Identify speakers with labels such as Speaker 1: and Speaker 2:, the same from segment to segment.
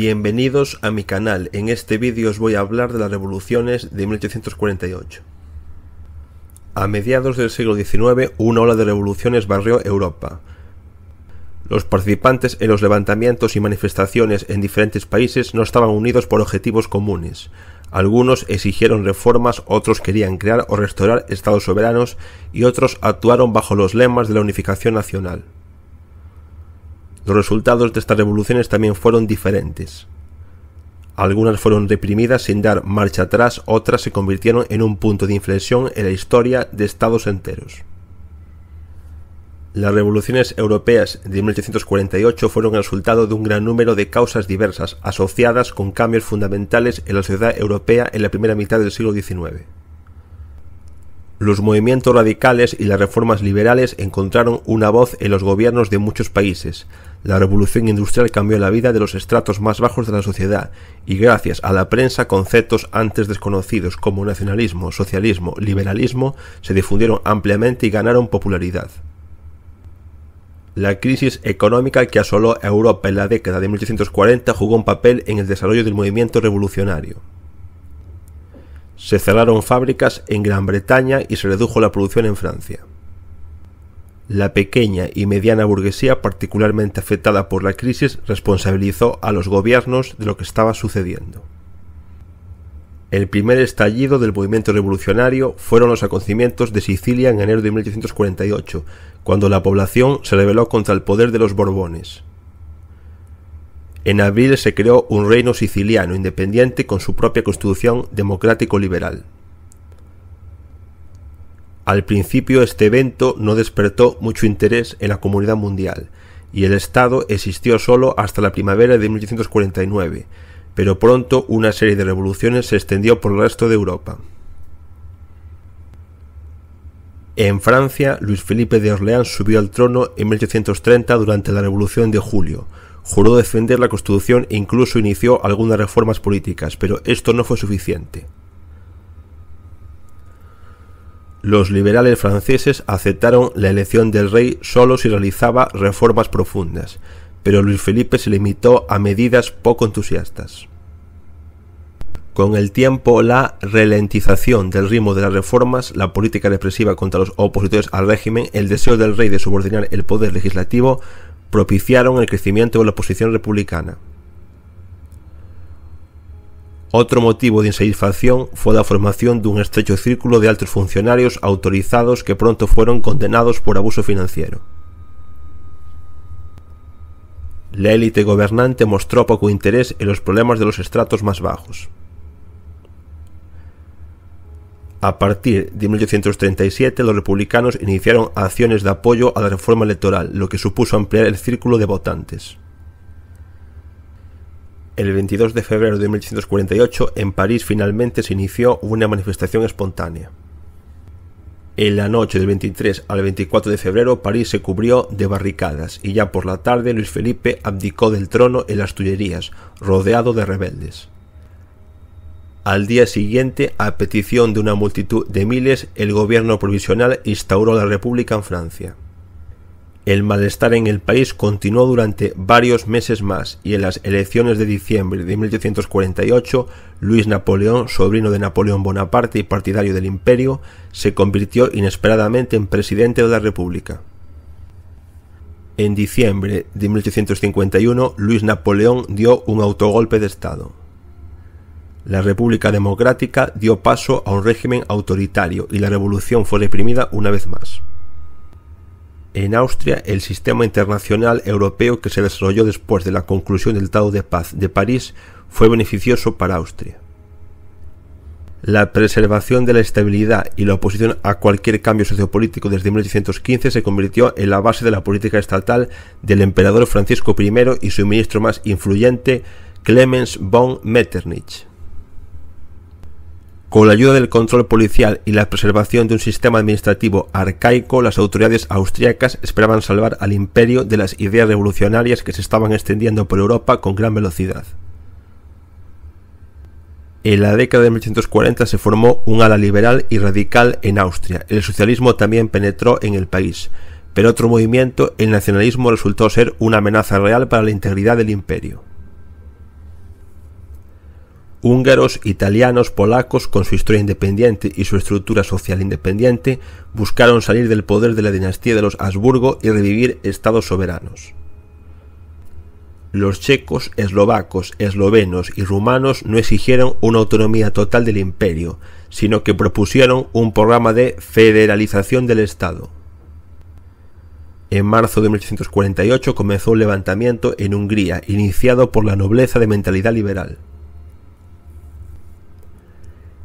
Speaker 1: Bienvenidos a mi canal. En este vídeo os voy a hablar de las revoluciones de 1848. A mediados del siglo XIX, una ola de revoluciones barrió Europa. Los participantes en los levantamientos y manifestaciones en diferentes países no estaban unidos por objetivos comunes. Algunos exigieron reformas, otros querían crear o restaurar estados soberanos y otros actuaron bajo los lemas de la unificación nacional. Los resultados de estas revoluciones también fueron diferentes. Algunas fueron reprimidas sin dar marcha atrás, otras se convirtieron en un punto de inflexión en la historia de estados enteros. Las revoluciones europeas de 1848 fueron el resultado de un gran número de causas diversas, asociadas con cambios fundamentales en la sociedad europea en la primera mitad del siglo XIX. Los movimientos radicales y las reformas liberales encontraron una voz en los gobiernos de muchos países. La revolución industrial cambió la vida de los estratos más bajos de la sociedad, y gracias a la prensa conceptos antes desconocidos como nacionalismo, socialismo, liberalismo se difundieron ampliamente y ganaron popularidad. La crisis económica que asoló a Europa en la década de 1840 jugó un papel en el desarrollo del movimiento revolucionario. Se cerraron fábricas en Gran Bretaña y se redujo la producción en Francia. La pequeña y mediana burguesía, particularmente afectada por la crisis, responsabilizó a los gobiernos de lo que estaba sucediendo. El primer estallido del movimiento revolucionario fueron los acontecimientos de Sicilia en enero de 1848, cuando la población se rebeló contra el poder de los Borbones. En abril se creó un reino siciliano independiente con su propia constitución democrático-liberal. Al principio este evento no despertó mucho interés en la comunidad mundial, y el Estado existió solo hasta la primavera de 1849, pero pronto una serie de revoluciones se extendió por el resto de Europa. En Francia, Luis Felipe de Orleans subió al trono en 1830 durante la Revolución de Julio. Juró defender la Constitución e incluso inició algunas reformas políticas, pero esto no fue suficiente. Los liberales franceses aceptaron la elección del rey solo si realizaba reformas profundas, pero Luis Felipe se limitó a medidas poco entusiastas. Con el tiempo, la ralentización del ritmo de las reformas, la política represiva contra los opositores al régimen, el deseo del rey de subordinar el poder legislativo, propiciaron el crecimiento de la oposición republicana. Otro motivo de insatisfacción fue la formación de un estrecho círculo de altos funcionarios autorizados que pronto fueron condenados por abuso financiero. La élite gobernante mostró poco interés en los problemas de los estratos más bajos. A partir de 1837, los republicanos iniciaron acciones de apoyo a la reforma electoral, lo que supuso ampliar el círculo de votantes. El 22 de febrero de 1848, en París finalmente se inició una manifestación espontánea. En la noche del 23 al 24 de febrero, París se cubrió de barricadas, y ya por la tarde Luis Felipe abdicó del trono en las Tullerías, rodeado de rebeldes. Al día siguiente, a petición de una multitud de miles, el gobierno provisional instauró la República en Francia. El malestar en el país continuó durante varios meses más, y en las elecciones de diciembre de 1848, Luis Napoleón, sobrino de Napoleón Bonaparte y partidario del imperio, se convirtió inesperadamente en presidente de la República. En diciembre de 1851, Luis Napoleón dio un autogolpe de Estado. La República Democrática dio paso a un régimen autoritario y la revolución fue reprimida una vez más. En Austria, el sistema internacional europeo que se desarrolló después de la conclusión del Tratado de Paz de París fue beneficioso para Austria. La preservación de la estabilidad y la oposición a cualquier cambio sociopolítico desde 1815 se convirtió en la base de la política estatal del emperador Francisco I y su ministro más influyente, Clemens von Metternich. Con la ayuda del control policial y la preservación de un sistema administrativo arcaico, las autoridades austríacas esperaban salvar al imperio de las ideas revolucionarias que se estaban extendiendo por Europa con gran velocidad. En la década de 1840 se formó un ala liberal y radical en Austria. El socialismo también penetró en el país, pero otro movimiento, el nacionalismo, resultó ser una amenaza real para la integridad del imperio. Húngaros, italianos, polacos, con su historia independiente y su estructura social independiente, buscaron salir del poder de la dinastía de los Habsburgo y revivir estados soberanos. Los checos, eslovacos, eslovenos y rumanos no exigieron una autonomía total del imperio, sino que propusieron un programa de federalización del Estado. En marzo de 1848 comenzó un levantamiento en Hungría, iniciado por la nobleza de mentalidad liberal.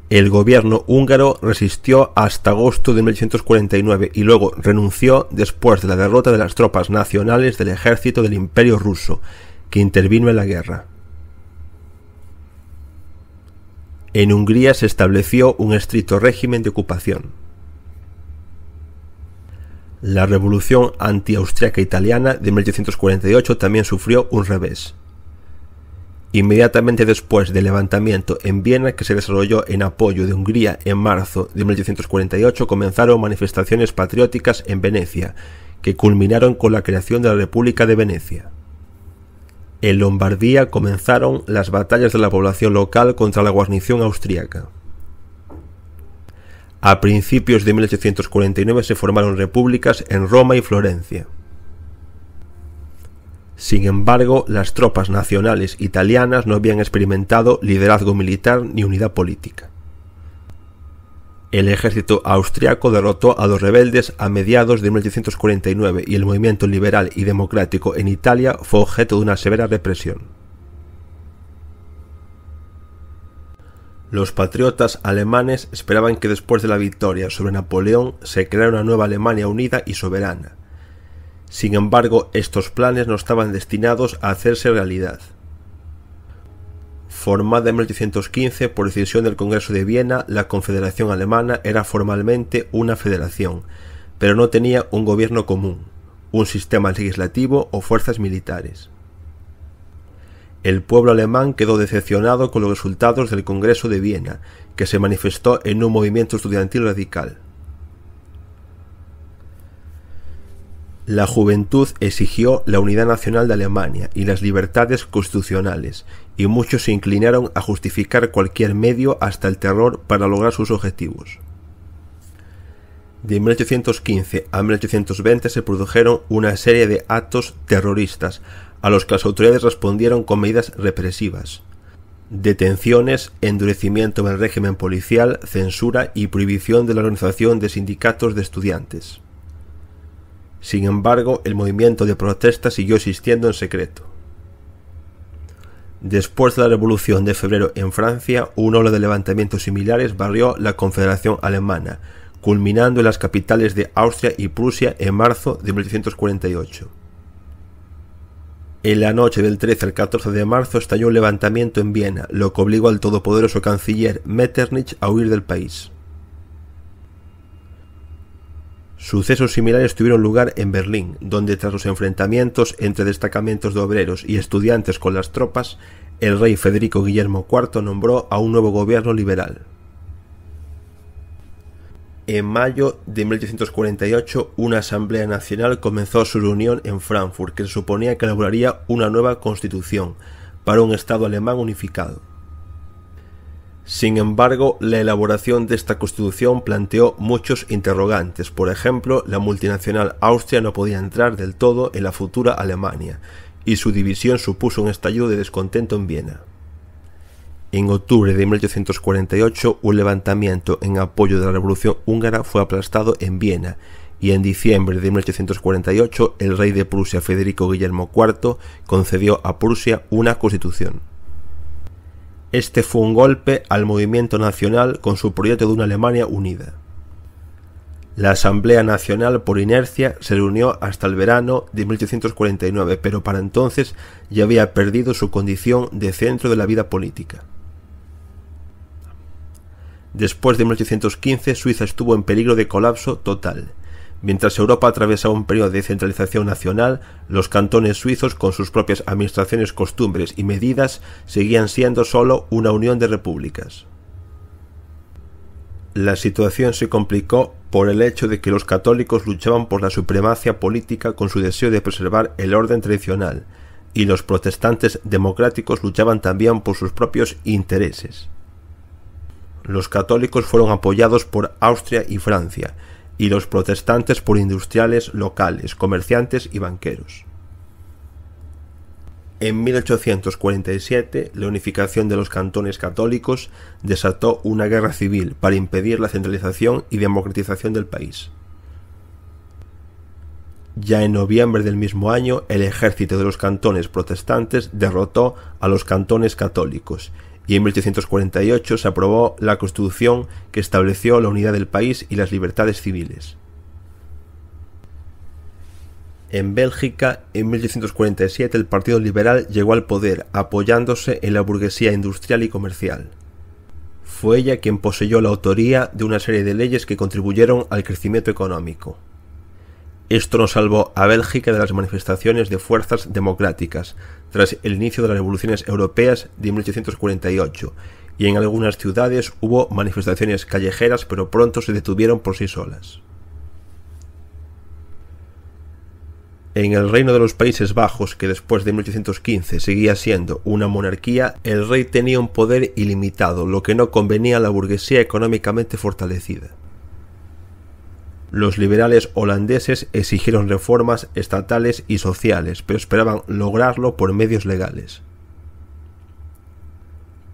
Speaker 1: El gobierno húngaro resistió hasta agosto de 1849 y luego renunció después de la derrota de las tropas nacionales del ejército del Imperio ruso, que intervino en la guerra. En Hungría se estableció un estricto régimen de ocupación. La revolución anti-austriaca italiana de 1848 también sufrió un revés. Inmediatamente después del levantamiento en Viena, que se desarrolló en apoyo de Hungría en marzo de 1848, comenzaron manifestaciones patrióticas en Venecia, que culminaron con la creación de la República de Venecia. En Lombardía comenzaron las batallas de la población local contra la guarnición austríaca. A principios de 1849 se formaron repúblicas en Roma y Florencia. Sin embargo, las tropas nacionales italianas no habían experimentado liderazgo militar ni unidad política. El ejército austriaco derrotó a los rebeldes a mediados de 1849 y el movimiento liberal y democrático en Italia fue objeto de una severa represión. Los patriotas alemanes esperaban que después de la victoria sobre Napoleón se creara una nueva Alemania unida y soberana. Sin embargo, estos planes no estaban destinados a hacerse realidad. Formada en 1815 por decisión del Congreso de Viena, la Confederación Alemana era formalmente una federación, pero no tenía un gobierno común, un sistema legislativo o fuerzas militares. El pueblo alemán quedó decepcionado con los resultados del Congreso de Viena, que se manifestó en un movimiento estudiantil radical. La juventud exigió la unidad nacional de Alemania y las libertades constitucionales, y muchos se inclinaron a justificar cualquier medio, hasta el terror, para lograr sus objetivos. De 1815 a 1820 se produjeron una serie de actos terroristas, a los que las autoridades respondieron con medidas represivas: detenciones, endurecimiento del régimen policial, censura y prohibición de la organización de sindicatos de estudiantes. Sin embargo, el movimiento de protesta siguió existiendo en secreto. Después de la Revolución de Febrero en Francia, una ola de levantamientos similares barrió la Confederación Alemana, culminando en las capitales de Austria y Prusia en marzo de 1848. En la noche del 13 al 14 de marzo estalló un levantamiento en Viena, lo que obligó al todopoderoso canciller Metternich a huir del país. Sucesos similares tuvieron lugar en Berlín, donde tras los enfrentamientos entre destacamentos de obreros y estudiantes con las tropas, el rey Federico Guillermo IV nombró a un nuevo gobierno liberal. En mayo de 1848, una Asamblea Nacional comenzó su reunión en Frankfurt, que se suponía que elaboraría una nueva constitución para un Estado alemán unificado. Sin embargo, la elaboración de esta constitución planteó muchos interrogantes. Por ejemplo, la multinacional Austria no podía entrar del todo en la futura Alemania, y su división supuso un estallido de descontento en Viena. En octubre de 1848, un levantamiento en apoyo de la Revolución húngara fue aplastado en Viena, y en diciembre de 1848 el rey de Prusia, Federico Guillermo IV, concedió a Prusia una constitución. Este fue un golpe al movimiento nacional con su proyecto de una Alemania unida. La Asamblea Nacional, por inercia, se reunió hasta el verano de 1849, pero para entonces ya había perdido su condición de centro de la vida política. Después de 1815, Suiza estuvo en peligro de colapso total. Mientras Europa atravesaba un periodo de centralización nacional, los cantones suizos, con sus propias administraciones, costumbres y medidas, seguían siendo solo una unión de repúblicas. La situación se complicó por el hecho de que los católicos luchaban por la supremacía política con su deseo de preservar el orden tradicional, y los protestantes democráticos luchaban también por sus propios intereses. Los católicos fueron apoyados por Austria y Francia, y los protestantes por industriales locales, comerciantes y banqueros. En 1847, la unificación de los cantones católicos desató una guerra civil para impedir la centralización y democratización del país. Ya en noviembre del mismo año, el ejército de los cantones protestantes derrotó a los cantones católicos, y en 1848 se aprobó la Constitución que estableció la unidad del país y las libertades civiles. En Bélgica, en 1847, el Partido Liberal llegó al poder apoyándose en la burguesía industrial y comercial. Fue ella quien poseyó la autoría de una serie de leyes que contribuyeron al crecimiento económico. Esto no salvó a Bélgica de las manifestaciones de fuerzas democráticas tras el inicio de las revoluciones europeas de 1848, y en algunas ciudades hubo manifestaciones callejeras, pero pronto se detuvieron por sí solas. En el Reino de los Países Bajos, que después de 1815 seguía siendo una monarquía, el rey tenía un poder ilimitado, lo que no convenía a la burguesía económicamente fortalecida. Los liberales holandeses exigieron reformas estatales y sociales, pero esperaban lograrlo por medios legales.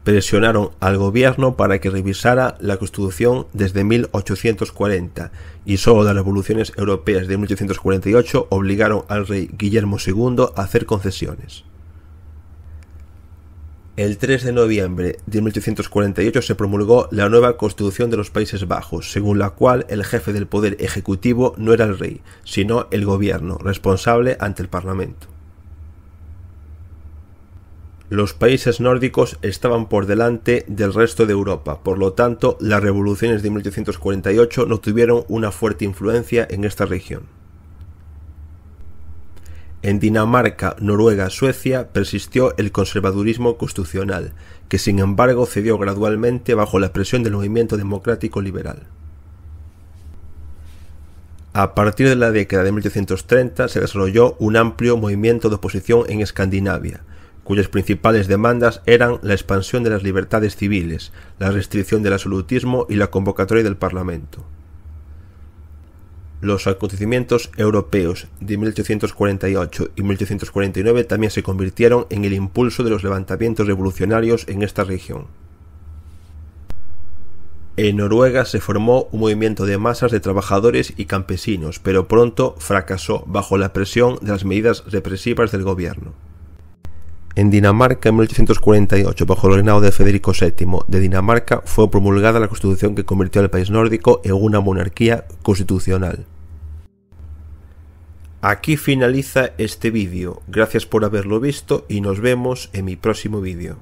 Speaker 1: Presionaron al gobierno para que revisara la Constitución desde 1840, y solo las revoluciones europeas de 1848 obligaron al rey Guillermo II a hacer concesiones. El 3 de noviembre de 1848 se promulgó la nueva Constitución de los Países Bajos, según la cual el jefe del poder ejecutivo no era el rey, sino el gobierno, responsable ante el Parlamento. Los países nórdicos estaban por delante del resto de Europa, por lo tanto, las revoluciones de 1848 no tuvieron una fuerte influencia en esta región. En Dinamarca, Noruega, Suecia persistió el conservadurismo constitucional, que sin embargo cedió gradualmente bajo la presión del movimiento democrático liberal. A partir de la década de 1830 se desarrolló un amplio movimiento de oposición en Escandinavia, cuyas principales demandas eran la expansión de las libertades civiles, la restricción del absolutismo y la convocatoria del Parlamento. Los acontecimientos europeos de 1848 y 1849 también se convirtieron en el impulso de los levantamientos revolucionarios en esta región. En Noruega se formó un movimiento de masas de trabajadores y campesinos, pero pronto fracasó bajo la presión de las medidas represivas del gobierno. En Dinamarca, en 1848, bajo el reinado de Federico VII de Dinamarca, fue promulgada la Constitución que convirtió al país nórdico en una monarquía constitucional. Aquí finaliza este vídeo. Gracias por haberlo visto y nos vemos en mi próximo vídeo.